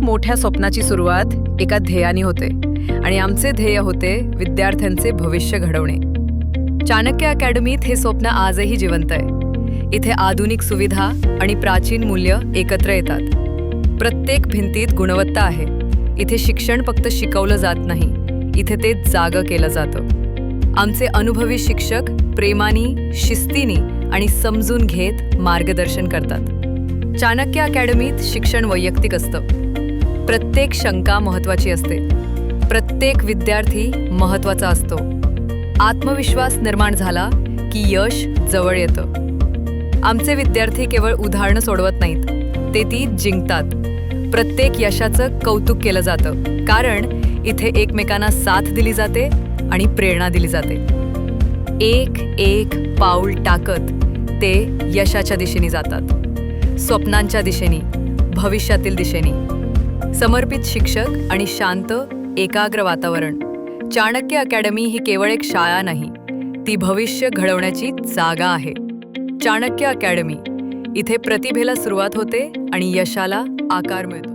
मोठ्या स्वप्नाची सुरुवात एका ध्येयाने होते आणि आमचे ध्येय होते विद्यार्थ्यांचे भविष्य घडवणे. चाणक्य अकॅडमीत हे स्वप्न आजही जिवंत आहे. इथे आधुनिक सुविधा आणि प्राचीन मूल्य एकत्र येतात. प्रत्येक भिंतीत गुणवत्ता आहे. इथे शिक्षण फक्त शिकवलं जात नाही, इथे ते जागं केलं जातं. आमचे अनुभवी शिक्षक प्रेमाने, शिस्तीने आणि समजून घेत मार्गदर्शन करतात. चाणक्य अकॅडमीत शिक्षण वैयक्तिक असतं. प्रत्येक शंका महत्त्वाची असते. प्रत्येक विद्यार्थी महत्त्वाचा असतो. आत्मविश्वास निर्माण झाला की यश जवळ येतं. आमचे विद्यार्थी केवळ उदाहरणं सोडवत नाहीत, ते ती जिंकतात. प्रत्येक यशाचं कौतुक केलं जातं, कारण इथे एकमेकांना साथ दिली जाते आणि प्रेरणा दिली जाते. एक एक पाऊल टाकत ते यशाच्या दिशेने जातात. स्वप्नांच्या दिशेने, भविष्यातील दिशेने. समर्पित शिक्षक आणि शांत, एकाग्र वातावरण. चाणक्य अकॅडमी ही केवळ एक शाळा नाही, ती भविष्य घडवण्याची जागा आहे. चाणक्य अकॅडमी, इथे प्रतिभेला सुरुवात होते आणि यशाला आकार मिळतो.